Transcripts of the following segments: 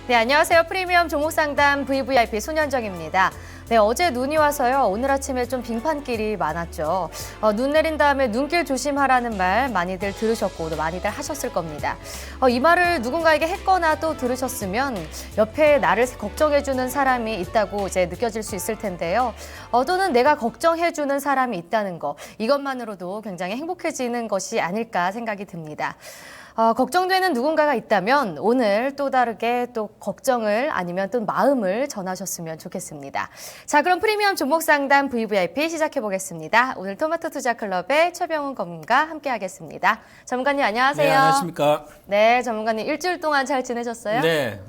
네, 안녕하세요. 프리미엄 종목 상담 VVIP 손현정입니다. 네, 어제 눈이 와서요. 오늘 아침에 좀 빙판길이 많았죠. 눈 내린 다음에 눈길 조심하라는 말 많이들 들으셨고 또 많이들 하셨을 겁니다. 이 말을 누군가에게 했거나 또 들으셨으면 옆에 나를 걱정해주는 사람이 있다고 이제 느껴질 수 있을 텐데요. 또는 내가 걱정해주는 사람이 있다는 거, 이것만으로도 굉장히 행복해지는 것이 아닐까 생각이 듭니다. 걱정되는 누군가가 있다면 오늘 또 다르게 또 걱정을 아니면 또 마음을 전하셨으면 좋겠습니다. 자, 그럼 프리미엄 종목 상담 VVIP 시작해 보겠습니다. 오늘 토마토 투자 클럽의 최병훈 전문가 함께 하겠습니다. 전문가님 안녕하세요. 네, 안녕하십니까. 네, 전문가님 일주일 동안 잘 지내셨어요? 네,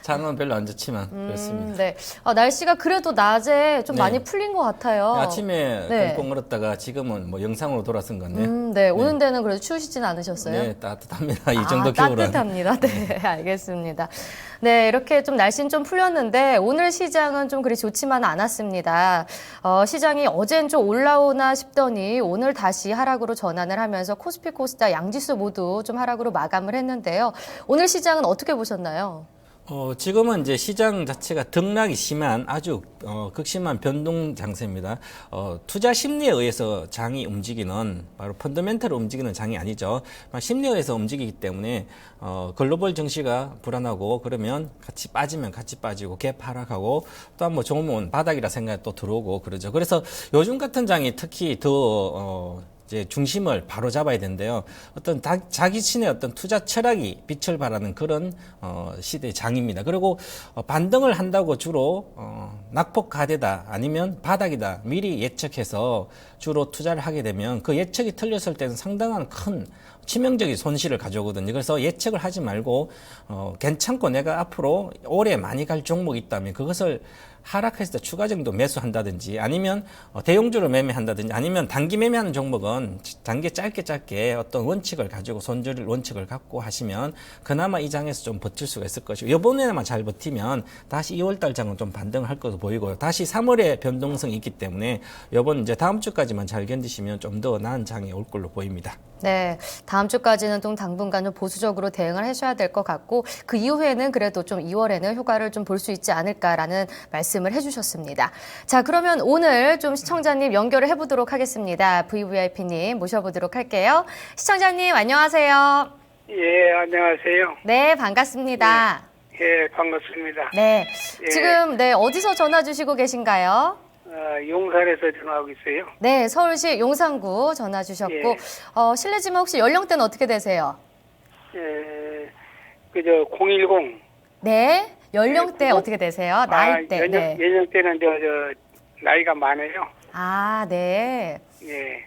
잠은 별로 안 좋지만 그렇습니다. 네, 날씨가 그래도 낮에 좀 네. 많이 풀린 것 같아요. 아침에 네. 꽁꽁 얼었다가 지금은 뭐 영상으로 돌아선 건데. 네, 오는 데는 그래도 추우시진 않으셨어요? 네, 따뜻합니다. 이 정도 겨울은. 따뜻합니다. 네, 알겠습니다. 네, 이렇게 좀 날씨는 좀 풀렸는데 오늘 시장은 좀 그리 좋지만은 않았습니다. 시장이 어젠 좀 올라오나 싶더니 오늘 다시 하락으로 전환을 하면서 코스피, 코스닥, 양지수 모두 좀 하락으로 마감을 했는데요. 오늘 시장은 어떻게 보셨나요? 지금은 이제 시장 자체가 등락이 심한 아주 극심한 변동 장세입니다. 투자 심리에 의해서 장이 움직이는 바로 펀더멘털로 움직이는 장이 아니죠. 심리에 의해서 움직이기 때문에 글로벌 증시가 불안하고 그러면 같이 빠지면 같이 빠지고 갭 하락하고 또 한 번 좋으면 바닥이라 생각이 또 들어오고 그러죠. 그래서 요즘 같은 장이 특히 더 이제 중심을 바로 잡아야 되는데요. 어떤 자기 신의 어떤 투자 철학이 빛을 발하는 그런 시대의 장입니다. 그리고 반등을 한다고 주로 낙폭 가대다 아니면 바닥이다 미리 예측해서 주로 투자를 하게 되면 그 예측이 틀렸을 때는 상당한 큰 치명적인 손실을 가져오거든요. 그래서 예측을 하지 말고 괜찮고 내가 앞으로 오래 많이 갈 종목이 있다면 그것을 하락했을 때 추가 정도 매수한다든지 아니면 대용주를 매매한다든지 아니면 단기 매매하는 종목은 단기 짧게 어떤 원칙을 가지고 손절 원칙을 갖고 하시면 그나마 이 장에서 좀 버틸 수가 있을 것이고 이번에만 잘 버티면 다시 2월달 장은 좀 반등할 것으로 보이고요. 다시 3월에 변동성이 있기 때문에 이번 이제 다음 주까지만 잘 견디시면 좀 더 나은 장이 올 걸로 보입니다. 네, 다음 주까지는 좀 당분간 좀 보수적으로 대응을 하셔야 될 것 같고 그 이후에는 그래도 좀 2월에는 효과를 좀 볼 수 있지 않을까라는 말씀을 해주셨습니다. 자, 그러면 오늘 좀 시청자님 연결을 해보도록 하겠습니다. VVIP님 모셔보도록 할게요. 시청자님 안녕하세요. 예, 안녕하세요. 네, 반갑습니다. 예, 반갑습니다. 네, 예. 지금 네 어디서 전화 주시고 계신가요? 용산에서 전화하고 있어요. 네, 서울시 용산구 전화 주셨고 예. 실례지만 혹시 연령대는 어떻게 되세요? 예, 그저 010. 네, 연령대 네, 어떻게 되세요? 나이대. 네. 연령대는 저 나이가 많아요. 아, 네. 예,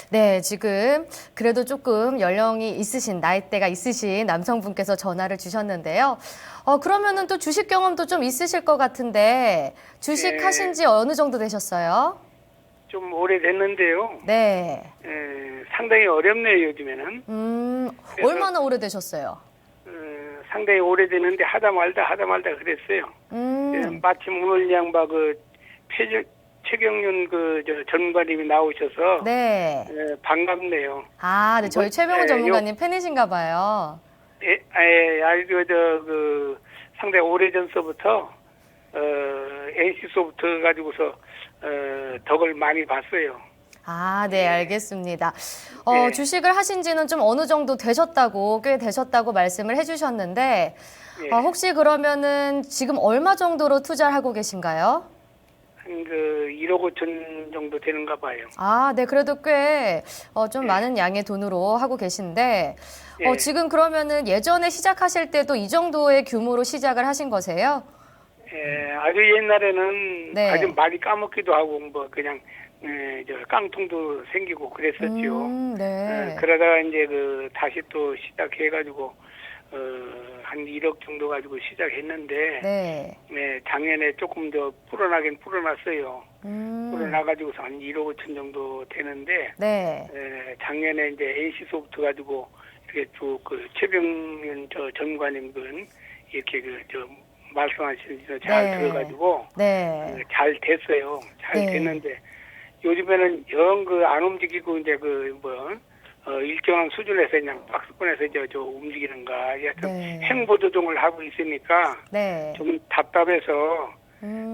네, 지금 그래도 조금 연령이 있으신, 나이대가 있으신 남성분께서 전화를 주셨는데요. 그러면은 또 주식 경험도 좀 있으실 것 같은데, 주식 네. 하신 지 어느 정도 되셨어요? 좀 오래됐는데요. 네. 상당히 어렵네요, 요즘에는. 그래서- 얼마나 오래되셨어요? 상당히 오래됐는데 하다 말다 그랬어요. 마침 오늘 양바 최경윤 전문가님이 나오셔서 네. 반갑네요. 아, 네, 저희 최병훈 전문가님 팬이신가 봐요. 상당히 오래전서부터 NC소프트 가지고서 덕을 많이 봤어요. 아, 네, 알겠습니다. 네. 주식을 하신 지는 좀 어느 정도 꽤 되셨다고 말씀을 해주셨는데, 예. 혹시 그러면은 지금 얼마 정도로 투자를 하고 계신가요? 한 1억 5천 정도 되는가 봐요. 아, 네, 그래도 꽤 좀 많은 양의 돈으로 하고 계신데, 예. 지금 그러면은 예전에 시작하실 때도 이 정도의 규모로 시작을 하신 거세요? 아주 옛날에는 네. 아주 많이 까먹기도 하고 그냥 깡통도 생기고 그랬었죠. 네. 그러다가 이제 다시 또 시작해가지고 한 1억 정도 가지고 시작했는데 네. 작년에 조금 더 불어나긴 불어났어요. 음. 불어나가지고서 한 1억 5천 정도 되는데 네. 작년에 이제 NC소프트 가지고 이렇게 쭉 최병윤 전무관님은 이렇게 말씀하신 잘 네. 들어가지고 네. 잘 됐어요. 잘 네. 됐는데 요즘에는 영 안 움직이고 이제 일정한 수준에서 그냥 박스권에서 저 움직이는가. 하여튼 네. 행보 조정을 하고 있으니까 네. 좀 답답해서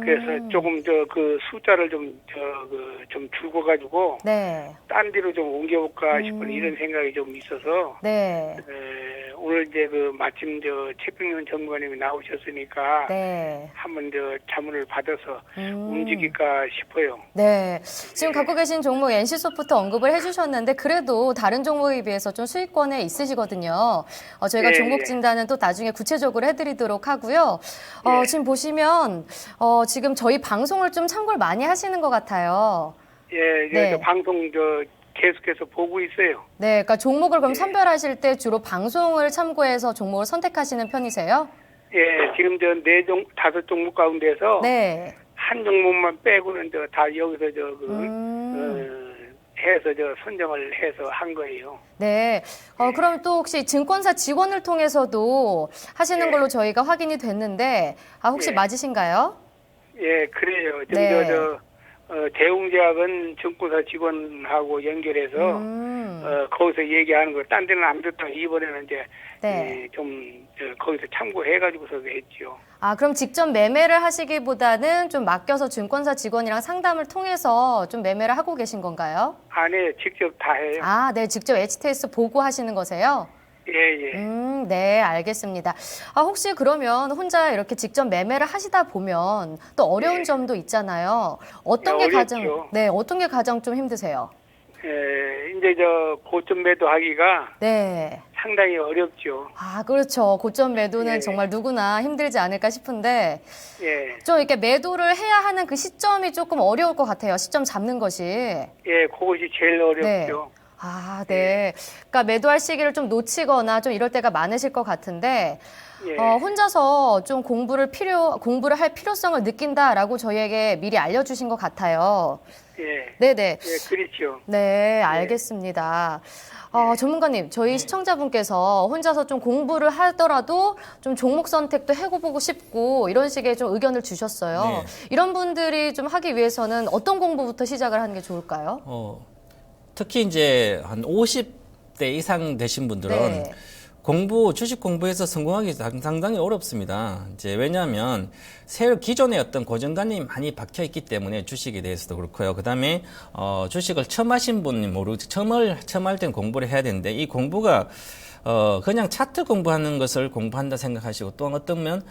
그래서 조금 그 숫자를 좀 줄여가지고 네. 딴 데로 좀 옮겨볼까 싶은 이런 생각이 좀 있어서 네. 오늘 이제 그 마침 최평윤 전무관님이 나오셨으니까 네. 한번 자문을 받아서 움직일까 싶어요. 네. 지금 갖고 계신 종목 NC소프트 언급을 해주셨는데 그래도 다른 종목에 비해서 좀 수익권에 있으시거든요. 저희가 예, 종목 예. 진단은 또 나중에 구체적으로 해드리도록 하고요. 예. 지금 보시면 지금 저희 방송을 좀 참고를 많이 하시는 것 같아요. 예, 네. 저 방송 계속해서 보고 있어요. 네, 그러니까 종목을 그럼 예. 선별하실 때 주로 방송을 참고해서 종목을 선택하시는 편이세요? 예, 지금 다섯 종목 가운데서 네. 한 종목만 빼고는 다 여기서 해서 선정을 해서 한 거예요. 네. 그럼 또 혹시 증권사 직원을 통해서도 하시는 예. 걸로 저희가 확인이 됐는데, 혹시 예. 맞으신가요? 예, 그래요. 지금 네. 대웅제약은 증권사 직원하고 연결해서 거기서 얘기하는 거 딴 데는 안 듣다가 이번에는 이제 네. 거기서 참고해가지고서 했지요. 그럼 직접 매매를 하시기보다는 좀 맡겨서 증권사 직원이랑 상담을 통해서 좀 매매를 하고 계신 건가요? 안에 직접 다 해요. 네. 직접 HTS 보고 하시는 거세요? 예. 네, 알겠습니다. 혹시 그러면 혼자 이렇게 직접 매매를 하시다 보면 또 어려운 네. 점도 있잖아요. 어떤 네, 게 가장, 어렵죠. 네, 어떤 게 가장 좀 힘드세요? 이제 고점 매도하기가 네. 상당히 어렵죠. 그렇죠. 고점 매도는 예. 정말 누구나 힘들지 않을까 싶은데 예. 좀 이렇게 매도를 해야 하는 그 시점이 조금 어려울 것 같아요. 시점 잡는 것이. 예, 그것이 제일 어렵죠. 네. 그러니까 매도할 시기를 좀 놓치거나 좀 이럴 때가 많으실 것 같은데 예. 혼자서 좀 공부를 할 필요성을 느낀다라고 저희에게 미리 알려주신 것 같아요. 예. 네네. 예, 그렇죠. 네, 알겠습니다. 전문가님, 저희 시청자분께서 혼자서 좀 공부를 하더라도 좀 종목 선택도 해보고 싶고 이런 식의 좀 의견을 주셨어요. 네. 이런 분들이 좀 하기 위해서는 어떤 공부부터 시작을 하는 게 좋을까요? 특히 이제 한 50대 이상 되신 분들은 네. 주식 공부에서 성공하기 상당히 어렵습니다. 이제 왜냐하면 기존에 어떤 고정관념이 많이 박혀 있기 때문에 주식에 대해서도 그렇고요. 그 다음에, 주식을 처음 하신 분이 처음 할 때는 공부를 해야 되는데 이 공부가 그냥 차트 공부하는 것을 공부한다 생각하시고 또 어떤 면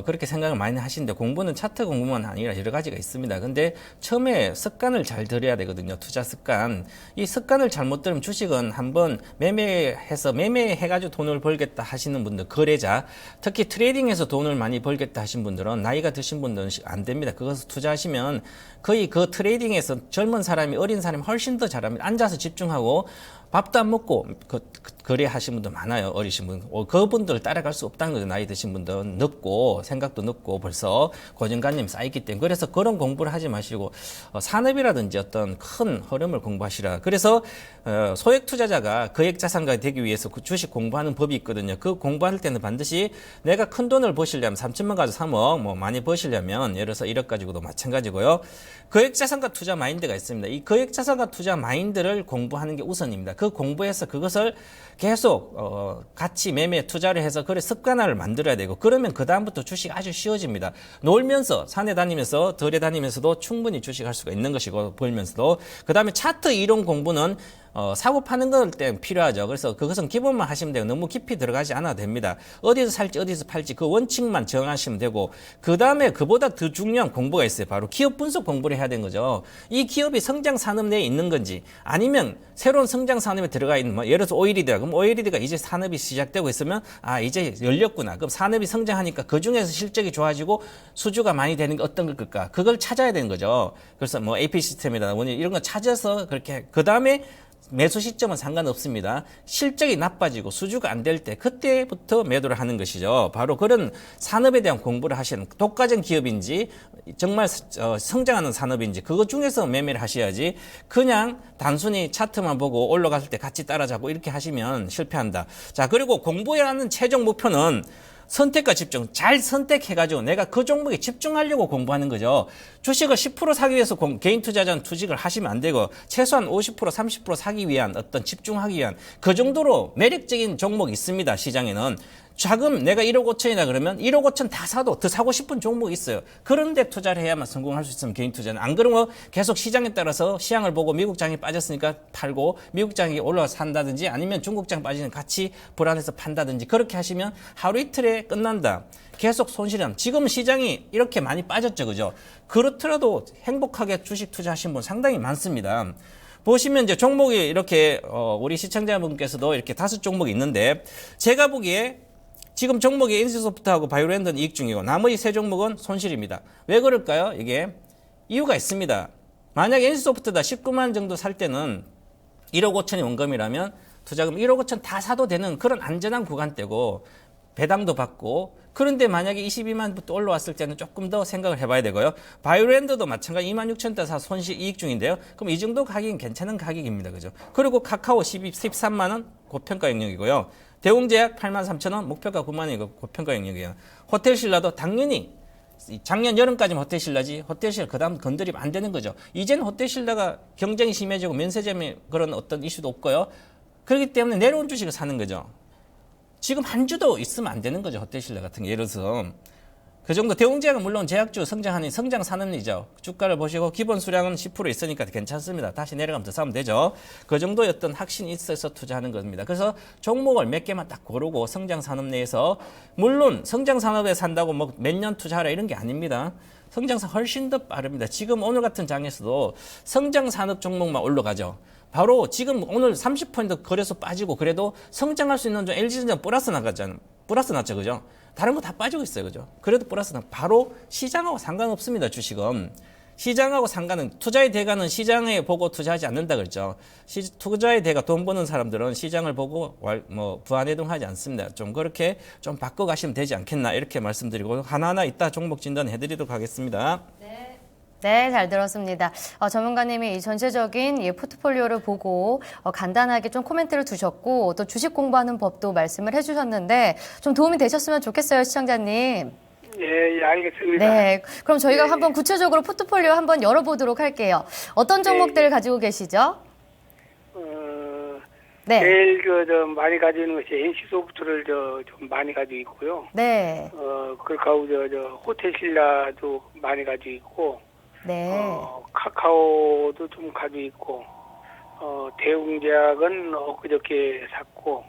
그렇게 생각을 많이 하시는데 공부는 차트 공부만 아니라 여러 가지가 있습니다. 근데 처음에 습관을 잘 들여야 되거든요. 투자 습관. 이 습관을 잘못 들으면 주식은 한번 매매해가지고 돈을 벌겠다 하시는 분들, 거래자, 특히 트레이딩에서 돈을 많이 벌겠다 하신 분들은 나이가 드신 분들은 안 됩니다. 그것을 투자하시면 거의 그 트레이딩에서 젊은 사람이 어린 사람이 훨씬 더 잘합니다. 앉아서 집중하고 밥도 안 먹고 거래하신 분들 많아요. 어리신 분. 그분들 따라갈 수 없다는 거죠. 나이 드신 분들은 늦고 생각도 늦고 벌써 고정관념이 쌓이기 때문에. 그래서 그런 공부를 하지 마시고 산업이라든지 어떤 큰 흐름을 공부하시라. 그래서 소액 투자자가 거액 자산가가 되기 위해서 그 주식 공부하는 법이 있거든요. 그 공부할 때는 반드시 내가 큰 돈을 버시려면 3천만 가지고 3억 많이 버시려면 예를 들어서 1억 가지고도 마찬가지고요. 거액 자산가 투자 마인드가 있습니다. 이 거액 자산가 투자 마인드를 공부하는 게 우선입니다. 그 공부해서 그것을 계속 같이 매매 투자를 해서 그래 습관화를 만들어야 되고 그러면 그 다음부터 주식 아주 쉬워집니다. 놀면서 산에 다니면서 들에 다니면서도 충분히 주식할 수가 있는 것이고 벌면서도 그 다음에 차트 이론 공부는 사고 파는 걸 때 필요하죠. 그래서 그것은 기본만 하시면 되고 너무 깊이 들어가지 않아도 됩니다. 어디서 살지 어디서 팔지 그 원칙만 정하시면 되고 그 다음에 그보다 더 중요한 공부가 있어요. 바로 기업 분석 공부를 해야 되는 거죠. 이 기업이 성장 산업 내에 있는 건지 아니면 새로운 성장 산업에 들어가 있는 예를 들어서 오일이다. 그럼 오일이가 이제 산업이 시작되고 있으면 이제 열렸구나. 그럼 산업이 성장하니까 그 중에서 실적이 좋아지고 수주가 많이 되는 게 어떤 걸까? 그걸 찾아야 되는 거죠. 그래서 AP 시스템이다 이런 거 찾아서 그렇게 그 다음에 매수 시점은 상관없습니다. 실적이 나빠지고 수주가 안 될 때 그때부터 매도를 하는 것이죠. 바로 그런 산업에 대한 공부를 하시는 독과점 기업인지 정말 성장하는 산업인지 그것 중에서 매매를 하셔야지 그냥 단순히 차트만 보고 올라갔을 때 같이 따라잡고 이렇게 하시면 실패한다. 자, 그리고 공부해야 하는 최종 목표는 선택과 집중 잘 선택해가지고 내가 그 종목에 집중하려고 공부하는 거죠. 주식을 10% 사기 위해서 개인 투자자는 투자를 하시면 안 되고 최소한 50% 30% 사기 위한 어떤 집중하기 위한 그 정도로 매력적인 종목이 있습니다. 시장에는. 자금 내가 1억 5천이다 그러면 1억 5천 다 사도 더 사고 싶은 종목이 있어요. 그런데 투자를 해야만 성공할 수 있으면 개인 투자는. 안 그러면 계속 시장에 따라서 시향을 보고 미국 장이 빠졌으니까 팔고 미국 장이 올라와서 산다든지 아니면 중국 장 빠지는 같이 불안해서 판다든지 그렇게 하시면 하루 이틀에 끝난다. 계속 손실이 납니다. 지금 시장이 이렇게 많이 빠졌죠. 그죠? 그렇더라도 행복하게 주식 투자하신 분 상당히 많습니다. 보시면 이제 종목이 이렇게 우리 시청자분께서도 이렇게 5종목이 있는데 제가 보기에 지금 종목이 NC소프트하고 바이오랜드는 이익 중이고 나머지 3종목은 손실입니다. 왜 그럴까요? 이게 이유가 있습니다. 만약에 NC소프트다 19만 정도 살 때는 1억 5천이 원금이라면 투자금 1억 5천 다 사도 되는 그런 안전한 구간대고 배당도 받고 그런데 만약에 22만부터 올라왔을 때는 조금 더 생각을 해봐야 되고요. 바이오랜드도 마찬가지 2만 6천대 사 손실 이익 중인데요. 그럼 이 정도 가격은 괜찮은 가격입니다. 그죠? 그리고 카카오 13만 원 고평가 영역이고요. 대웅제약 8만 3천 원, 목표가 9만 원이고 고평가 영역이에요. 호텔신라도 당연히 작년 여름까지는 호텔신라지 호텔신라 그다음 건드리면 안 되는 거죠. 이제는 호텔신라가 경쟁이 심해지고 면세점에 그런 어떤 이슈도 없고요. 그렇기 때문에 내려온 주식을 사는 거죠. 지금 한 주도 있으면 안 되는 거죠. 호텔신라 같은 게. 예를 들어서 그 정도 대웅제약은 물론 제약주 성장하는 성장 산업이죠. 주가를 보시고 기본 수량은 10% 있으니까 괜찮습니다. 다시 내려가면 더 사면 되죠. 그 정도의 어떤 확신이 있어서 투자하는 겁니다. 그래서 종목을 몇 개만 딱 고르고 성장 산업 내에서 물론 성장 산업에 산다고 뭐 몇 년 투자하라 이런 게 아닙니다. 성장산 훨씬 더 빠릅니다. 지금 오늘 같은 장에서도 성장 산업 종목만 올라가죠. 바로 지금 오늘 30% 거래소 빠지고 그래도 성장할 수 있는 좀 LG전자 플러스 나갔잖아요. 플러스 났죠. 그죠? 다른 거 다 빠지고 있어요. 그죠? 그래도 플러스 나 바로 시장하고 상관없습니다. 주식은. 시장하고 상관은 투자의 대가는 시장에 보고 투자하지 않는다 그랬죠. 투자의 대가 돈 버는 사람들은 시장을 보고 부안해동하지 않습니다. 좀 그렇게 좀 바꿔 가시면 되지 않겠나 이렇게 말씀드리고 하나하나 이따 종목 진단 해드리도록 하겠습니다. 네, 잘 들었습니다. 전문가님이 이 전체적인 이 포트폴리오를 보고 간단하게 좀 코멘트를 두셨고 또 주식 공부하는 법도 말씀을 해주셨는데 좀 도움이 되셨으면 좋겠어요, 시청자님. 예, 알겠습니다. 네, 그럼 저희가 네. 한번 구체적으로 포트폴리오 한번 열어보도록 할게요. 어떤 종목들을 가지고 계시죠? 네. 제일 많이 가지고 있는 것이 NC소프트를 좀 많이 가지고 있고요. 네. 그리고 호텔신라도 많이 가지고 있고. 네. 카카오도 좀 가지고 있고, 대웅제약은 엊그저께 샀고,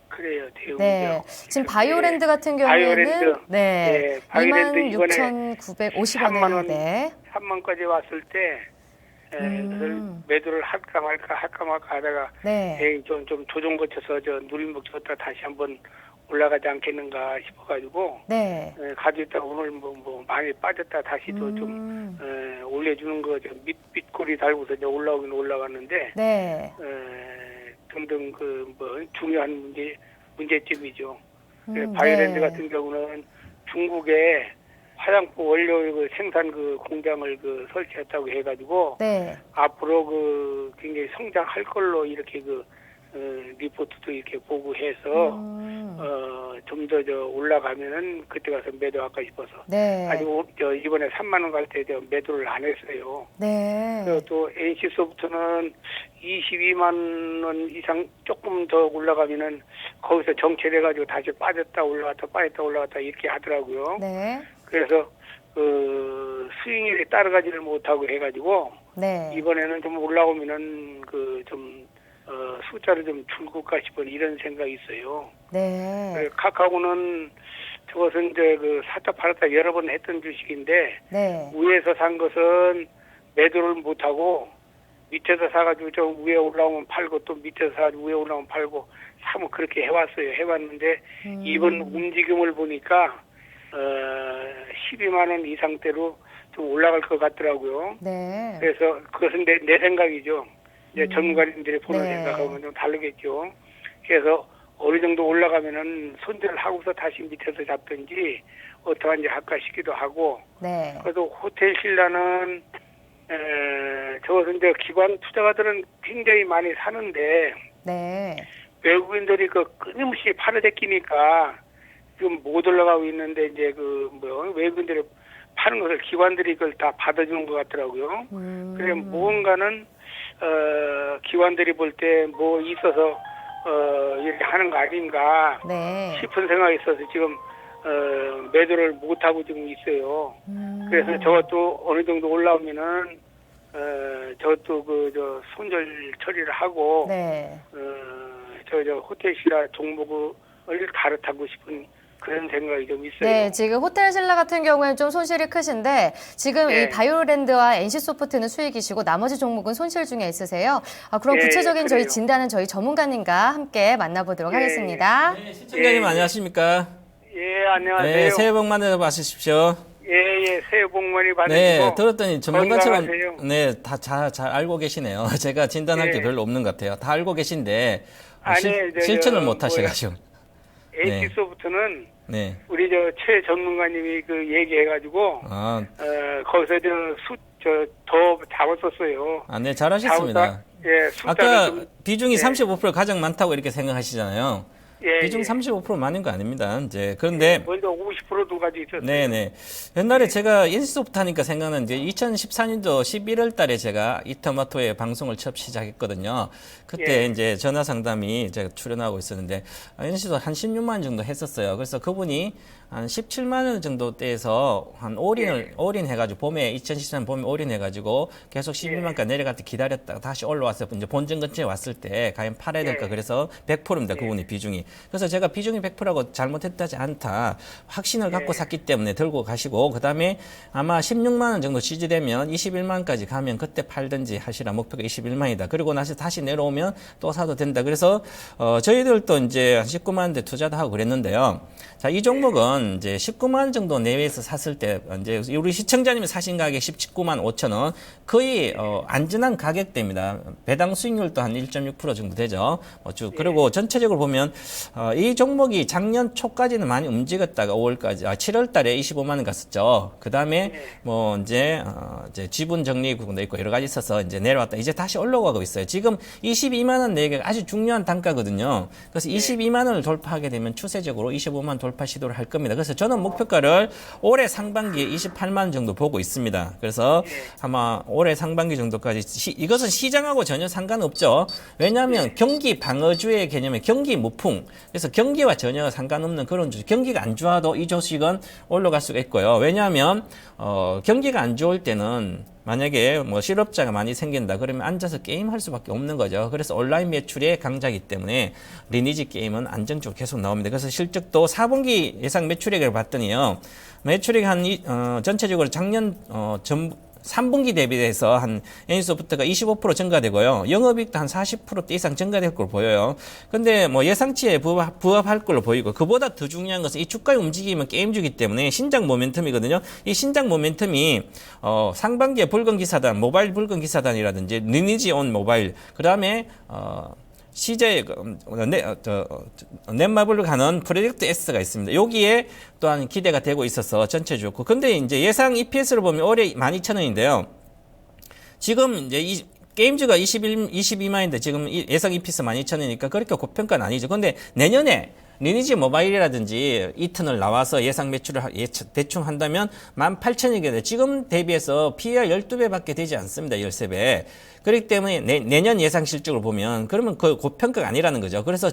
그래요, 대웅제약. 네. 지금 바이오랜드 같은 경우에는 바이오랜드. 네. 바이오랜드 이번에 26,950원에 네. 3만까지 왔을 때, 그래서 매도를 할까 말까 하다가, 네. 좀 조정 거쳐서 누림목 줬다 다시 한번 올라가지 않겠는가 싶어가지고 네. 가지고 있다가 오늘 뭐 많이 빠졌다 다시 또 좀 올려주는 거 밑꼬리 달고서 이제 올라오긴 올라갔는데 네. 등등 중요한 문제점이죠. 바이오랜드 네. 같은 경우는 중국에 화장품 원료 생산 공장을 설치했다고 해가지고 네. 앞으로 굉장히 성장할 걸로 이렇게 리포트도 이렇게 보고해서 좀 더 올라가면은 그때 가서 매도할까 싶어서 네. 아직 이번에 3만 원 갈 때 매도를 안 했어요. 네. 그리고 또 NC소프트는 22만 원 이상 조금 더 올라가면은 거기서 정체돼가지고 다시 빠졌다 올라갔다 이렇게 하더라고요. 네. 그래서 수익률이 따라가지를 못하고 해가지고 네. 이번에는 좀 올라오면은 숫자를 좀 줄일까 싶은 이런 생각이 있어요. 네. 카카오는 저것은 샀다 팔았다 여러 번 했던 주식인데 네. 위에서 산 것은 매도를 못하고 밑에서 사가지고 좀 위에 올라오면 팔고 또 밑에서 사가지고 위에 올라오면 팔고 사면 그렇게 해왔는데 이번 움직임을 보니까 12만 원 이상대로 좀 올라갈 것 같더라고요. 네. 그래서 그것은 내 생각이죠. 이제 전문가님들이 보는 네. 생각하고는 좀 다르겠죠. 그래서 어느 정도 올라가면은 손절을 하고서 다시 밑에서 잡든지 어떠한지 할까 싶기도 하고. 네. 그래도 호텔신라는 저것은 이제 기관 투자가들은 굉장히 많이 사는데 네. 외국인들이 그 끊임없이 팔아대끼니까 지금 못 올라가고 있는데 이제 외국인들이 파는 것을 기관들이 그걸 다 받아주는 것 같더라고요. 그래 무언가는 기관들이 볼 때 뭐 있어서 이렇게 하는 거 아닌가 네. 싶은 생각이 있어서 지금 매도를 못 하고 지금 있어요. 그래서 저것도 어느 정도 올라오면은 저것도 저 손절 처리를 하고 네. 저 호텔시라 종목을 갈아타고 싶은 그런 생각이 좀 있어요. 네, 지금 호텔신라 같은 경우에는 좀 손실이 크신데 지금 네. 이 바이오랜드와 NC소프트는 수익이시고 나머지 종목은 손실 중에 있으세요. 그럼 네, 구체적인 저희 그래요. 진단은 저희 전문가님과 함께 만나보도록 네. 하겠습니다. 네, 시청자님 안녕하십니까? 예, 안녕하세요. 네, 새해 복 많이 받으십시오. 예, 새해 복 많이 받으시고. 네, 들었더니 전문가처럼 건강하세요. 네, 다 잘 알고 계시네요. 제가 진단할 게 네. 별로 없는 것 같아요. 다 알고 계신데 아니, 실천을 저, 못 하셔가지고. 네. HS소프트는 네. 우리 최 전문가님이 얘기해가지고 거기서 더 잡았었어요. 네, 잘하셨습니다. 예, 숫자를 아까 좀, 비중이 예. 35% 가장 많다고 이렇게 생각하시잖아요. 예, 비중 예. 35% 많은 거 아닙니다. 이제 그런데 먼저 50%도 가지고 있었어요. 네네. 옛날에 제가 인스소프트 하니까 생각나는 게 2014년도 11월 달에 제가 이터마토의 방송을 처음 시작했거든요. 그때 예. 이제 전화 상담이 제가 출연하고 있었는데, 인스도 한 16만 원 정도 했었어요. 그래서 그분이 한 17만 원 정도 대에서 한 올인 해가지고 봄에 2014년 봄에 올인 해가지고 계속 11만까지 내려갈 때 기다렸다가 다시 올라와서 이제 본전 근처에 왔을 때 과연 팔아야 될까 그래서 100%입니다. 그분이 비중이. 그래서 제가 비중이 100%라고 잘못했다지 않다. 확신을 갖고 샀기 때문에 들고 가시고 그다음에 아마 16만 원 정도 지지되면 21만까지 가면 그때 팔든지 하시라. 목표가 21만이다. 그리고 나서 다시 내려오면 또 사도 된다. 그래서 저희들도 이제 19만 원대 투자도 하고 그랬는데요. 자, 이 종목은 이제 19만 원 정도 내외에서 샀을 때 이제 우리 시청자님이 사신 가격 19만 5천 원 거의 안전한 가격대입니다. 배당 수익률도 한 1.6% 정도 되죠. 그리고 전체적으로 보면 이 종목이 작년 초까지는 많이 움직였다가 5월까지 7월 달에 25만 원 갔었죠. 그다음에 뭐 이제 지분 적립 구간도 있고 여러 가지 있어서 이제 내려왔다. 이제 다시 올라가고 있어요. 지금 22만 원 내기가 아주 중요한 단가거든요. 그래서 22만 원을 돌파하게 되면 추세적으로 25만 원 돌파 시도를 할 겁니다. 그래서 저는 목표가를 올해 상반기에 28만 원 정도 보고 있습니다. 그래서 아마 올해 상반기 정도까지 이것은 시장하고 전혀 상관없죠. 왜냐하면 경기 방어주의 개념의 경기 무풍. 그래서 경기와 전혀 상관없는 그런 주식. 경기가 안 좋아도 이 주식은 올라갈 수가 있고요. 왜냐하면 경기가 안 좋을 때는 만약에 뭐 실업자가 많이 생긴다 그러면 앉아서 게임할 수밖에 없는 거죠. 그래서 온라인 매출의 강자이기 때문에 리니지 게임은 안정적으로 계속 나옵니다. 그래서 실적도 4분기 예상 매출액을 봤더니요. 매출액 전체적으로 작년 3분기 대비해서 한 NC소프트가 25% 증가되고요. 영업이익도 한 40%대 이상 증가될 걸로 보여요. 근데 뭐 예상치에 부합할 걸로 보이고 그보다 더 중요한 것은 이 주가의 움직임은 게임주기 때문에 신작 모멘텀이거든요. 이 신작 모멘텀이 상반기에 붉은 기사단, 모바일 붉은 기사단이라든지 리니지 온 모바일 그다음에 CJ 넷마블로 가는 프로젝트 S가 있습니다. 여기에 또한 기대가 되고 있어서 전체 좋고. 근데 이제 예상 EPS를 보면 올해 12,000원인데요. 지금 이제 게임즈가 22만인데 지금 예상 EPS 12,000원이니까 그렇게 고평가는 아니죠. 근데 내년에 리니지 모바일이라든지 이터널 나와서 예상 매출을 대충 한다면 18,000원이거든요. 지금 대비해서 PER 12배밖에 되지 않습니다. 13배. 그렇기 때문에 내년 예상 실적을 보면 그러면 그 고평가가 아니라는 거죠. 그래서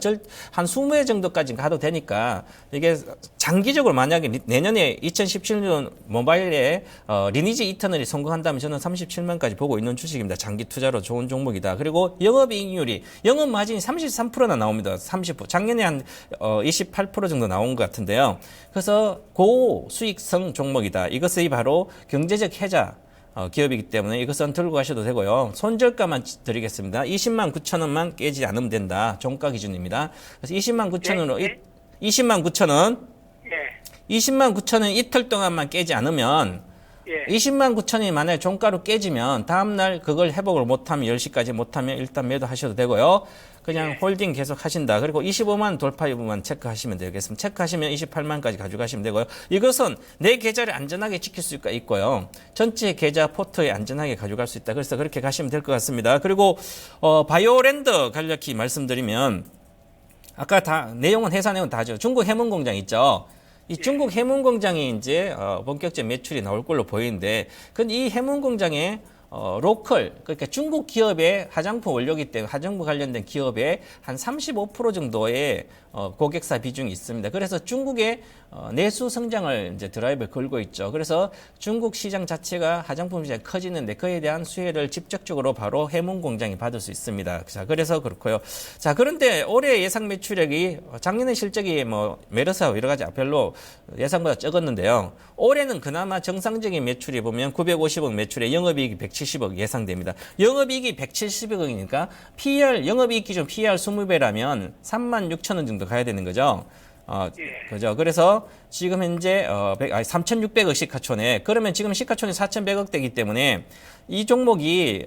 한 20회 정도까지 가도 되니까 이게 장기적으로 만약에 내년에 2017년 모바일에 리니지 이터널이 성공한다면 저는 37만까지 보고 있는 주식입니다. 장기 투자로 좋은 종목이다. 그리고 영업이익률이 영업 마진이 33%나 나옵니다. 30%. 작년에 한 28% 정도 나온 것 같은데요. 그래서 고수익성 종목이다. 이것이 바로 경제적 해자 기업이기 때문에 이것은 들고 가셔도 되고요. 손절가만 드리겠습니다. 20만 9천 원만 깨지 않으면 된다. 종가 기준입니다. 그래서 20만 9천 원으로 20만 9천 원 20만 9천 원 이틀 동안만 깨지 않으면 20만 9천 원이 만약에 종가로 깨지면 다음날 그걸 회복을 못하면 10시까지 못하면 일단 매도하셔도 되고요. 그냥 홀딩 계속 하신다. 그리고 25만 돌파 여부만 체크하시면 되겠습니다. 체크하시면 28만까지 가져가시면 되고요. 이것은 내 계좌를 안전하게 지킬 수가 있고요. 전체 계좌 포트에 안전하게 가져갈 수 있다. 그래서 그렇게 가시면 될 것 같습니다. 그리고 바이오랜드 간략히 말씀드리면 아까 다 내용은 회사 내용 다죠. 중국 해문 공장 있죠. 이 중국 해문 공장이 이제 본격적 매출이 나올 걸로 보이는데, 근데 이 해문 공장에 로컬, 그러니까 중국 기업의 화장품 원료기 때문에 화장품 관련된 기업의 한 35% 정도의 고객사 비중이 있습니다. 그래서 중국의 내수 성장을 이제 드라이브를 걸고 있죠. 그래서 중국 시장 자체가 화장품 시장이 커지는데 그에 대한 수혜를 직접적으로 바로 해문 공장이 받을 수 있습니다. 자, 그래서 그렇고요. 자, 그런데 올해 예상 매출액이 작년에 실적이 뭐 메르스하고 여러 가지 별로 예상보다 적었는데요. 올해는 그나마 정상적인 매출이 보면 950억 매출에 영업이익이 170억 예상됩니다. 영업이익이 170억이니까 PER, 영업이익 기준 PER 20배라면 36,000원 정도 가야 되는 거죠. 그죠. 그래서 지금 현재 3,600억 시가총액. 그러면 지금 시가총액 4,100억대이기 때문에 이 종목이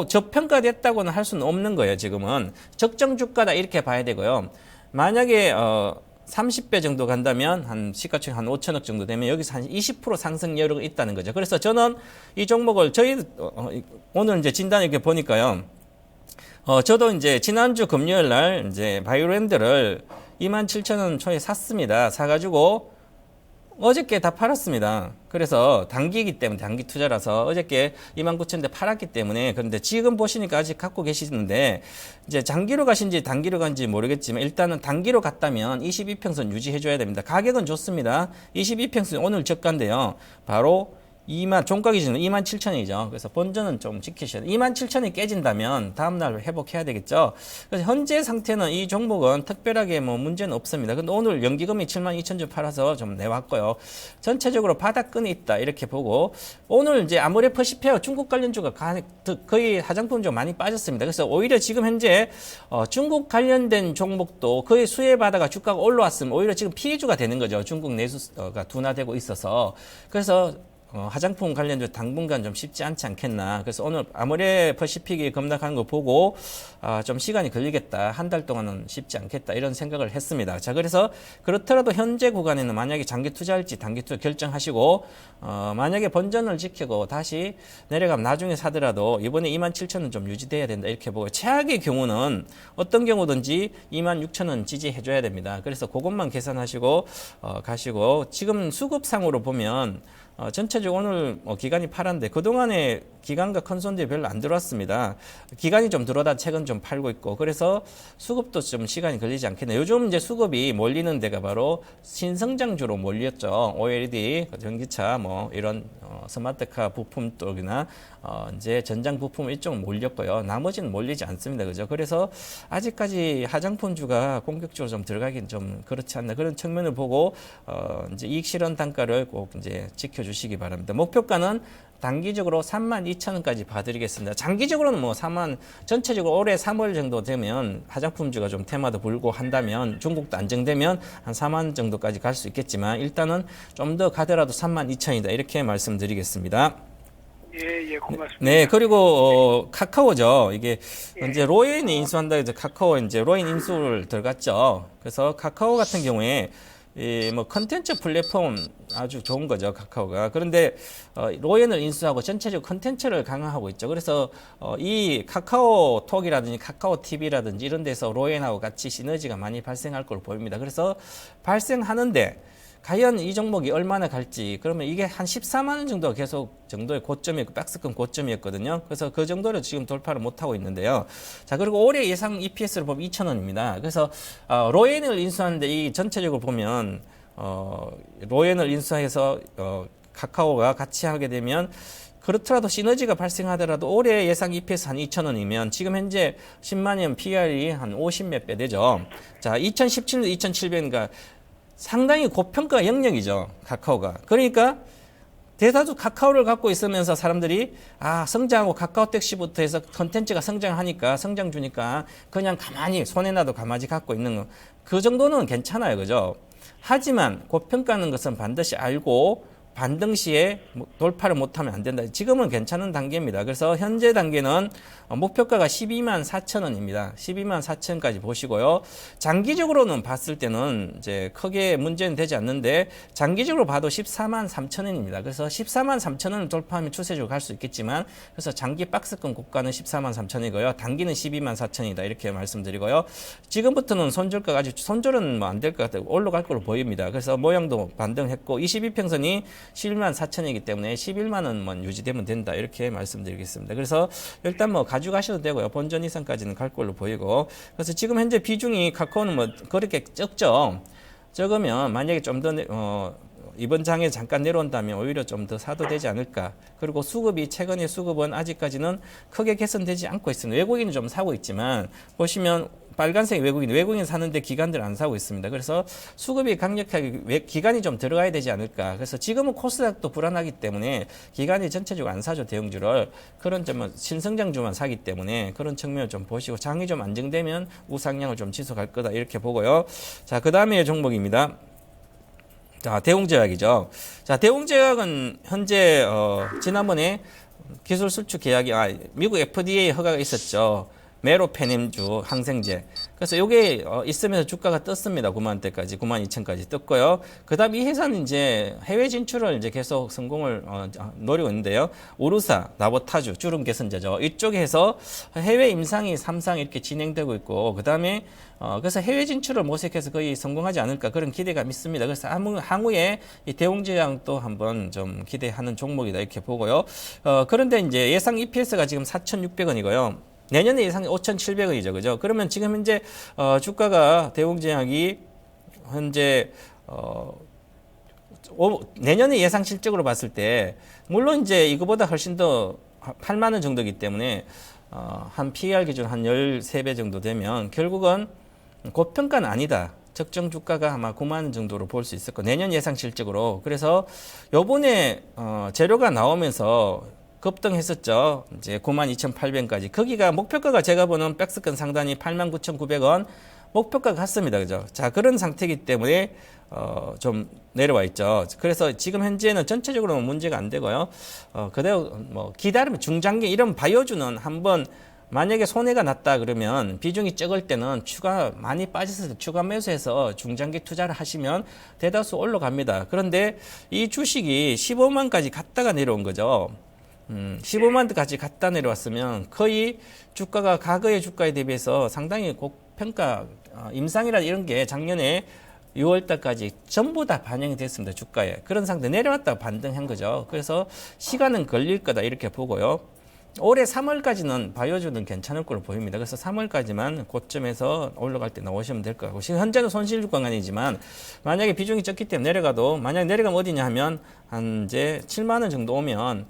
저평가됐다고는 할 수는 없는 거예요. 지금은 적정 주가다 이렇게 봐야 되고요. 만약에 30배 정도 간다면 한 시가총액 한 5천억 정도 되면 여기서 한 20% 상승 여력이 있다는 거죠. 그래서 저는 이 종목을 오늘 이제 진단 이렇게 보니까요. 저도 이제 지난주 금요일 날 이제 바이오랜드를 27,000원 초에 샀습니다. 사가지고 어저께 다 팔았습니다. 그래서 단기이기 때문에 단기 투자라서 어저께 29,000원대 팔았기 때문에, 그런데 지금 보시니까 아직 갖고 계시는데 이제 장기로 가신지 단기로 간지 모르겠지만 일단은 단기로 갔다면 22평선 유지해줘야 됩니다. 가격은 좋습니다. 22평선 오늘 저가인데요. 바로 종가 기준은 27,000원이죠. 그래서 본전은 좀 지키셔야 돼요. 27,000원이 깨진다면 다음날 회복해야 되겠죠. 그래서 현재 상태는 이 종목은 특별하게 뭐 문제는 없습니다. 근데 오늘 연기금이 72,000주 팔아서 좀 내왔고요. 전체적으로 바닥끈이 있다 이렇게 보고, 오늘 이제 아모레퍼시페어 중국 관련주가 거의 화장품주 많이 빠졌습니다. 그래서 오히려 지금 현재 중국 관련된 종목도 거의 수혜받아가 주가가 올라왔으면 오히려 지금 피해주가 되는 거죠. 중국 내수가 둔화되고 있어서. 그래서 화장품 관련주 당분간 좀 쉽지 않지 않겠나. 그래서 오늘 아모레퍼시픽이 급락하는 거 보고 좀 시간이 걸리겠다. 한 달 동안은 쉽지 않겠다. 이런 생각을 했습니다. 자, 그래서 그렇더라도 현재 구간에는 만약에 장기 투자할지 단기 투자 결정하시고, 만약에 본전을 지키고 다시 내려가면 나중에 사더라도 이번에 27,000원 좀 유지돼야 된다. 이렇게 보고, 최악의 경우는 어떤 경우든지 26,000원 지지해줘야 됩니다. 그래서 그것만 계산하시고 가시고, 지금 수급상으로 보면 전체적으로 오늘 기관이 팔았는데 그동안에 기관과 컨소인데 별로 안 들어왔습니다. 기관이 좀 들어오다 최근 좀 팔고 있고, 그래서 수급도 좀 시간이 걸리지 않겠네요. 요즘 이제 수급이 몰리는 데가 바로 신성장주로 몰렸죠. OLED, 전기차, 뭐 이런 스마트카 부품 쪽이나 이제 전장 부품 이쪽 몰렸고요. 나머지는 몰리지 않습니다. 그죠? 그래서 아직까지 화장품주가 공격적으로 좀 들어가긴 좀 그렇지 않나, 그런 측면을 보고 이제 이익 실현 단가를 꼭 이제 지켜주시기 바랍니다. 목표가는 단기적으로 32,000원까지 봐드리겠습니다. 장기적으로는 뭐 전체적으로 올해 3월 정도 되면 화장품주가 좀 테마도 불고 한다면, 중국도 안정되면 한 4만 정도까지 갈 수 있겠지만 일단은 좀 더 가더라도 32,000원이다 이렇게 말씀드리겠습니다. 예, 고맙습니다. 네, 그리고 카카오죠. 이게 이제 로엔이 인수한다 해서 카카오 이제 로엔 인수를 들어갔죠. 그래서 카카오 같은 경우에 뭐 컨텐츠 플랫폼 아주 좋은 거죠, 카카오가. 그런데 로엔을 인수하고 전체적으로 컨텐츠를 강화하고 있죠. 그래서 이 카카오톡이라든지 카카오 TV라든지 이런 데서 로엔하고 같이 시너지가 많이 발생할 걸로 보입니다. 그래서 발생하는데 과연 이 종목이 얼마나 갈지, 그러면 이게 한 14만 원 정도 계속 정도의 고점이었고, 박스권 고점이었거든요. 그래서 그 정도로 지금 돌파를 못하고 있는데요. 자, 그리고 올해 예상 EPS를 보면 2,000원입니다. 그래서 로엔을 인수하는데 이 전체적으로 보면 로엔을 인수해서 카카오가 같이 하게 되면, 그렇더라도 시너지가 발생하더라도 올해 예상 EPS 한 2,000원이면 지금 현재 10만 원 PR이 한 50몇 배 되죠. 자, 2017년 2,700원이니까 상당히 고평가 영역이죠, 카카오가. 그러니까 대다수 카카오를 갖고 있으면서 사람들이 성장하고 카카오 택시부터 해서 컨텐츠가 성장하니까, 성장 주니까 그냥 가만히 손에 놔도 가만히 갖고 있는 거, 그 정도는 괜찮아요, 그죠? 하지만 고평가는 것은 반드시 알고 반등 시에 돌파를 못하면 안 된다. 지금은 괜찮은 단계입니다. 그래서 현재 단계는 목표가가 12만 4천 원입니다. 12만 4천까지 보시고요. 장기적으로는 봤을 때는 이제 크게 문제는 되지 않는데 장기적으로 봐도 14만 3천 원입니다. 그래서 14만 3천 원을 돌파하면 추세적으로 갈 수 있겠지만 그래서 장기 박스권 고가는 14만 3천 원이고요. 단기는 12만 4천이다. 이렇게 말씀드리고요. 지금부터는 손절가가 아직 손절은 뭐 안 될 것 같아요. 올라갈 걸로 보입니다. 그래서 모양도 반등했고 22평선이 11만 4천이기 때문에 11만 원만 유지되면 된다. 이렇게 말씀드리겠습니다. 그래서 일단 뭐 가져가셔도 되고요. 본전 이상까지는 갈 걸로 보이고. 그래서 지금 현재 비중이 카카오는 뭐 그렇게 적죠. 적으면 만약에 좀 더 이번 장에 잠깐 내려온다면 오히려 좀 더 사도 되지 않을까. 그리고 수급이 최근의 수급은 아직까지는 크게 개선되지 않고 있습니다. 외국인은 좀 사고 있지만 보시면 빨간색 외국인 사는데 기관들 안 사고 있습니다. 그래서 수급이 강력하게 기관이 좀 들어가야 되지 않을까. 그래서 지금은 코스닥도 불안하기 때문에 기관이 전체적으로 안 사죠. 대형주를. 그런 점은 신성장주만 사기 때문에 그런 측면을 좀 보시고 장이 좀 안정되면 우상향을 좀 지속할 거다. 이렇게 보고요. 자, 그 다음에 종목입니다. 자, 대웅제약이죠. 자, 대웅제약은 현재 지난번에 기술 수출 계약이 미국 FDA 허가가 있었죠. 메로페넴주 항생제. 그래서 이게 있으면서 주가가 떴습니다. 9만 대까지, 9만 2천까지 떴고요. 그다음 이 회사는 이제 해외 진출을 이제 계속 성공을 노리고 있는데요. 오르사, 나보타주, 주름 개선제죠. 이쪽에서 해외 임상이 3상 이렇게 진행되고 있고, 그다음에 그래서 해외 진출을 모색해서 거의 성공하지 않을까 그런 기대감이 있습니다. 그래서 향후에 이 대웅제약도 한번 좀 기대하는 종목이다 이렇게 보고요. 그런데 이제 예상 EPS가 지금 4,600원이고요. 내년에 예상이 5,700원이죠. 그죠? 그러면 지금 현재, 주가가 대웅제약이 현재, 내년에 예상 실적으로 봤을 때, 물론 이제 이거보다 훨씬 더 8만원 정도이기 때문에, 한 PER 기준 한 13배 정도 되면 결국은 고평가는 아니다. 적정 주가가 아마 9만 원 정도로 볼 수 있을 거예요. 내년 예상 실적으로. 그래서 요번에, 재료가 나오면서 급등했었죠. 이제 92,800원까지. 거기가 목표가가 제가 보는 백스권 상단이 89,900원 목표가가 같습니다. 그죠? 자, 그런 상태이기 때문에 좀 내려와 있죠. 그래서 지금 현재는 전체적으로는 문제가 안 되고요. 그대로 뭐 기다리면 중장기 이런 바이오주는 한번 만약에 손해가 났다 그러면 비중이 적을 때는 추가 많이 빠져서 추가 매수해서 중장기 투자를 하시면 대다수 올라갑니다. 그런데 이 주식이 15만까지 갔다가 내려온 거죠. 15만 원까지 갖다 내려왔으면 거의 주가가 과거의 주가에 대비해서 상당히 고평가, 임상이라 이런 게 작년에 6월 달까지 전부 다 반영이 됐습니다. 주가에. 그런 상태 내려왔다가 반등한 거죠. 그래서 시간은 걸릴 거다 이렇게 보고요. 올해 3월까지는 바이오주는 괜찮을 걸로 보입니다. 그래서 3월까지만 고점에서 올라갈 때 나오시면 될 것 같고 지금 현재는 손실 구간이지만 만약에 비중이 적기 때문에 내려가도 만약에 내려가면 어디냐 하면 한 이제 7만 원 정도 오면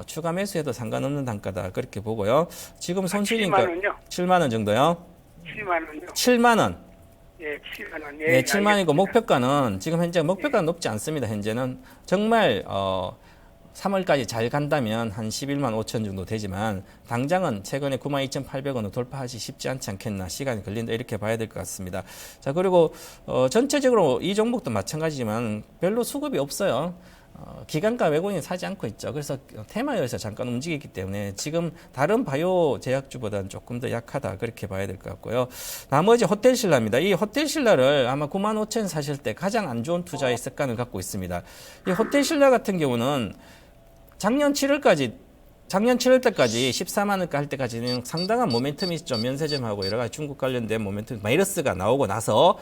추가 매수해도 상관없는 단가다 그렇게 보고요. 지금 손실이니까 7만 원요? 7만 원 정도요. 7만 원요? 7만 원. 예, 7만 원. 네, 7만 원이고 목표가는 지금 현재 목표가는 높지 않습니다. 현재는 정말 3월까지 잘 간다면 한 11만 5천 정도 되지만 당장은 최근에 92,800원을 돌파하기 쉽지 않지 않겠나 시간이 걸린다 이렇게 봐야 될 것 같습니다. 자, 그리고 전체적으로 이 종목도 마찬가지지만 별로 수급이 없어요. 기관과 외국인이 사지 않고 있죠. 그래서 테마에서 잠깐 움직이기 때문에 지금 다른 바이오 제약주보다는 조금 더 약하다 그렇게 봐야 될 것 같고요. 나머지 호텔신라입니다. 이 호텔신라를 아마 9만 5천 사실 때 가장 안 좋은 투자의 습관을 갖고 있습니다. 이 호텔신라 같은 경우는 작년 7월 때까지 14만 원가 할 때까지는 상당한 모멘텀이 있죠. 면세점하고 여러 가지 중국 관련된 모멘텀 바이러스가 나오고 나서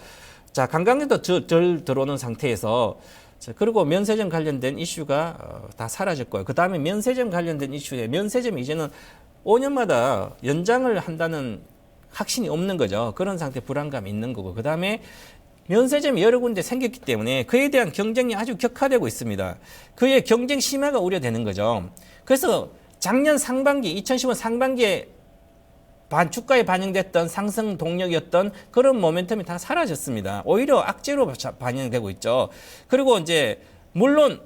자, 관광객도 덜 들어오는 상태에서 자, 그리고 면세점 관련된 이슈가 다 사라졌고요. 그 다음에 면세점 관련된 이슈에 면세점이 이제는 5년마다 연장을 한다는 확신이 없는 거죠. 그런 상태 불안감이 있는 거고. 그 다음에 면세점이 여러 군데 생겼기 때문에 그에 대한 경쟁이 아주 격화되고 있습니다. 그의 경쟁 심화가 우려되는 거죠. 그래서 작년 상반기, 2015년 상반기에 주가에 반영됐던 상승 동력이었던 그런 모멘텀이 다 사라졌습니다. 오히려 악재로 반영되고 있죠. 그리고 이제 물론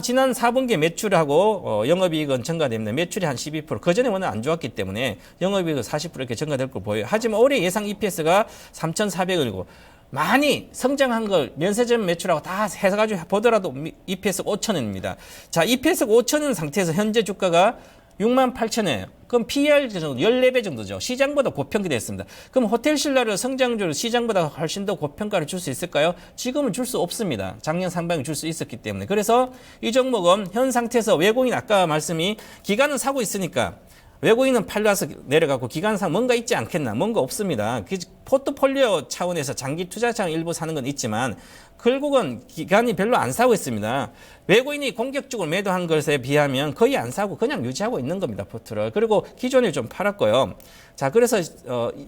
지난 4분기 매출하고 영업이익은 증가됩니다. 매출이 한 12%. 그전에 워낙 안 좋았기 때문에 영업이익은 40% 이렇게 증가될 걸 보여요. 하지만 올해 예상 EPS가 3,400원이고 많이 성장한 걸 면세점 매출하고 다 해가지고 보더라도 EPS 5,000원입니다. 자, EPS 5,000원 상태에서 현재 주가가 68,000원이에요. 그럼 PER 정도 14배 정도죠. 시장보다 고평가됐습니다. 그럼 호텔신라를 성장률 시장보다 훨씬 더 고평가를 줄 수 있을까요? 지금은 줄 수 없습니다. 작년 상반기 줄 수 있었기 때문에. 그래서 이 종목은 현 상태에서 외국인 아까 말씀이 기관은 사고 있으니까 외국인은 팔려서 내려가고 기관상 뭔가 있지 않겠나? 뭔가 없습니다. 포트폴리오 차원에서 장기 투자장 일부 사는 건 있지만 결국은 기관이 별로 안 사고 있습니다. 외국인이 공격적으로 매도한 것에 비하면 거의 안 사고 그냥 유지하고 있는 겁니다. 포트를. 그리고 기존에 좀 팔았고요. 자, 그래서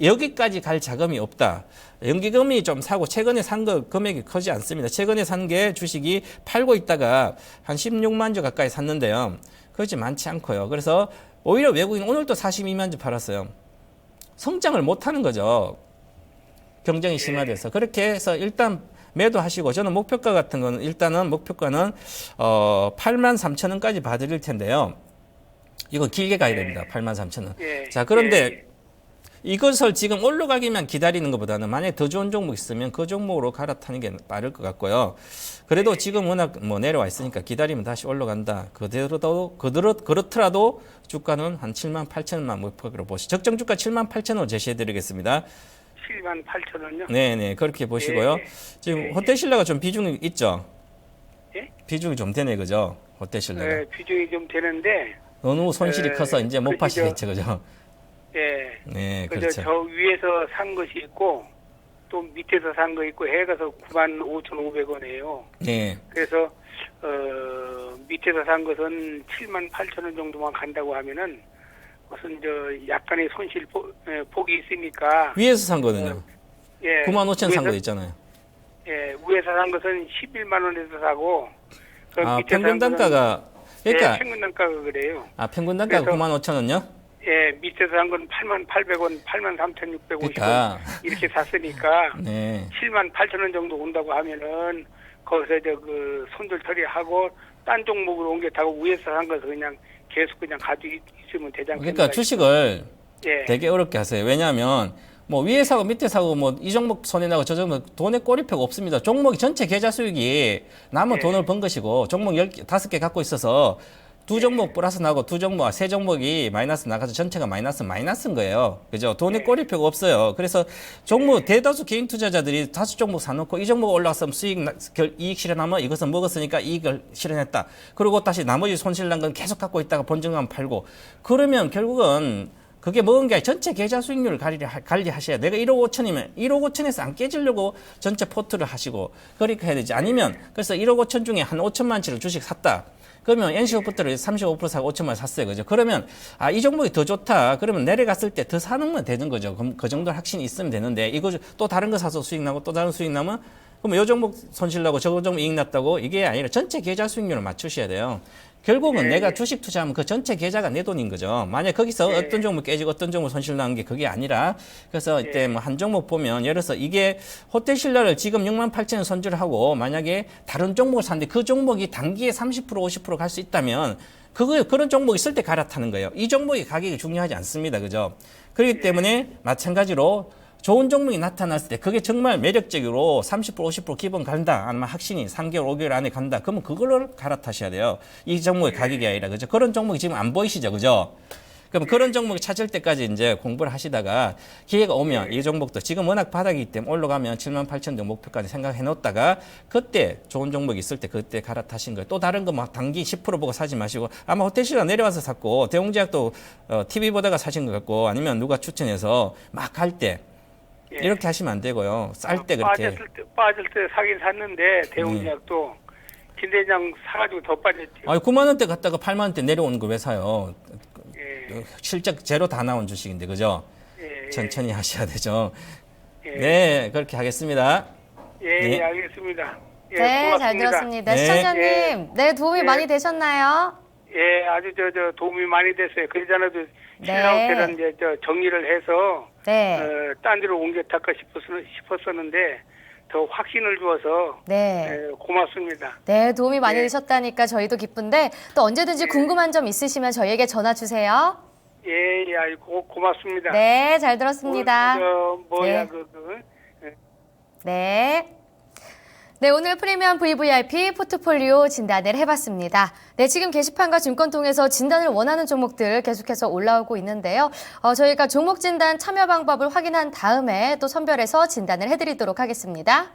여기까지 갈 자금이 없다. 연기금이 좀 사고 최근에 산 거 금액이 크지 않습니다. 최근에 산 게 주식이 팔고 있다가 한 16만 주 가까이 샀는데요. 그렇지 많지 않고요. 그래서 오히려 외국인 오늘도 42만 주 팔았어요. 성장을 못하는 거죠. 경쟁이 심화돼서. 그렇게 해서 일단 매도하시고 저는 목표가 같은 거는 일단은 목표가는 83,000원까지 봐드릴 텐데요. 이거 길게 가야 됩니다. 83,000원. 자, 그런데 이것을 지금 올라가기만 기다리는 것보다는 만약에 더 좋은 종목 있으면 그 종목으로 갈아타는 게 빠를 것 같고요. 그래도 지금 워낙 내려와 있으니까 기다리면 다시 올라간다. 그렇더라도 주가는 한 78,000원만 목표로 보시죠. 적정 주가 78,000원 제시해드리겠습니다. 78,000원요? 네네, 그렇게 보시고요. 지금 호텔신라가 좀 비중이 있죠? 예? 비중이 좀 되네, 그죠? 호텔신라가. 네, 비중이 좀 되는데. 너무 손실이 커서 이제 못 파시겠죠, 그죠? 예. 네, 그죠. 그렇죠. 저 위에서 산 것이 있고, 또 밑에서 산 거 있고, 해가서 95,500원이에요. 네. 그래서, 밑에서 산 것은 78,000원 정도만 간다고 하면은, 무슨, 약간의 손실 폭이 있으니까. 위에서 산 거는요? 예. 95,000원 산 거 있잖아요. 예, 위에서 산 것은 11만원에서 사고, 평균 단가가, 그러니까. 예, 평균 단가가 그래요. 평균 단가가 95,000원요? 예, 밑에서 산 건 88,000원, 83,650원 그러니까. 이렇게 샀으니까 네. 78,000원 정도 온다고 하면은 거기서 손절 처리하고 딴 종목으로 옮겨타고 위에서 산 것을 그냥 계속 그냥 가지고 있으면 되지 않겠나. 그러니까 주식을 예. 되게 어렵게 하세요. 왜냐하면 위에 사고 밑에 사고 이 종목 손해 나고 저 종목 돈에 꼬리표가 없습니다. 종목이 전체 계좌 수익이 남은 돈을 번 것이고 종목 5개 갖고 있어서 두 종목 플러스 나고 세 종목이 마이너스 나가서 전체가 마이너스인 거예요. 그죠? 돈에 꼬리표가 없어요. 그래서 종목 대다수 개인 투자자들이 5종목 사놓고 이 종목 올라갔으면 이익 실현하면 이것은 먹었으니까 이익을 실현했다. 그리고 다시 나머지 손실 난 건 계속 갖고 있다가 본전가면 팔고 그러면 결국은 그게 먹은 게 아니라 전체 계좌 수익률을 관리하셔야 돼요. 내가 1억 5천이면 1억 5천에서 안 깨지려고 전체 포트를 하시고 그렇게 해야 되지. 아니면 그래서 1억 5천 중에 한 5천만치를 주식 샀다. 그러면 NC호프트를 35% 사고 5천만 샀어요. 그죠? 그러면, 이 종목이 더 좋다. 그러면 내려갔을 때 더 사는 건 되는 거죠. 그럼 그 정도 확신이 있으면 되는데, 이거 또 다른 거 사서 수익 나고 또 다른 수익 나면, 그럼 요 종목 손실 나고 저 종목 이익 났다고 이게 아니라 전체 계좌 수익률을 맞추셔야 돼요. 결국은 내가 주식 투자하면 그 전체 계좌가 내 돈인 거죠. 만약 거기서 어떤 종목 깨지고 어떤 종목 손실 나는 게 그게 아니라 그래서 이때 한 종목 보면 예를 들어서 이게 호텔신라를 지금 68,000원 손절을 하고 만약에 다른 종목을 샀는데 그 종목이 단기에 30% 50% 갈 수 있다면 그런 종목이 있을 때 갈아타는 거예요. 이 종목의 가격이 중요하지 않습니다. 그죠? 그렇기 때문에 마찬가지로 좋은 종목이 나타났을 때 그게 정말 매력적으로 30% 50% 기본 간다. 아니면 확신이 3개월 5개월 안에 간다. 그러면 그걸로 갈아타셔야 돼요. 이 종목의 가격이 아니라. 그죠? 그런 종목이 지금 안 보이시죠? 그죠? 그럼 그런 종목을 찾을 때까지 이제 공부를 하시다가 기회가 오면 이 종목도 지금 워낙 바닥이기 때문에 올라가면 78,000 정도 목표까지 생각해 놓다가 그때 좋은 종목이 있을 때 그때 갈아타신 거예요. 또 다른 거 막 단기 10% 보고 사지 마시고 아마 호텔신라 내려와서 샀고 대웅제약도 TV 보다가 사신 것 같고 아니면 누가 추천해서 막 갈 때 이렇게 하시면 안 되고요. 쌀 때 그렇게. 빠질 때 사긴 샀는데 대웅제약도 김대장 사가지고 더 빠졌죠. 9만 원대 갔다가 8만 원대 내려오는 거 왜 사요? 예. 실적 제로 다 나온 주식인데 그죠? 예. 천천히 하셔야 되죠. 예. 네, 그렇게 하겠습니다. 예, 네. 알겠습니다. 예, 네, 고맙습니다. 잘 들었습니다. 네. 시청자님, 네, 도움이 많이 되셨나요? 예, 아주 도움이 많이 됐어요. 그러잖아도 네. 신랑태는 이제 정리를 해서 네. 딴 데로 옮겨탈까 싶었었는데 더 확신을 주어서 네. 고맙습니다. 네, 도움이 많이 예. 되셨다니까 저희도 기쁜데 또 언제든지 궁금한 점 있으시면 저희에게 전화 주세요. 예, 아이고 고맙습니다. 네, 잘 들었습니다. 뭐야 네. 네. 네, 오늘 프리미엄 VVIP 포트폴리오 진단을 해봤습니다. 네, 지금 게시판과 증권 통해서 진단을 원하는 종목들 계속해서 올라오고 있는데요. 저희가 종목 진단 참여 방법을 확인한 다음에 또 선별해서 진단을 해드리도록 하겠습니다.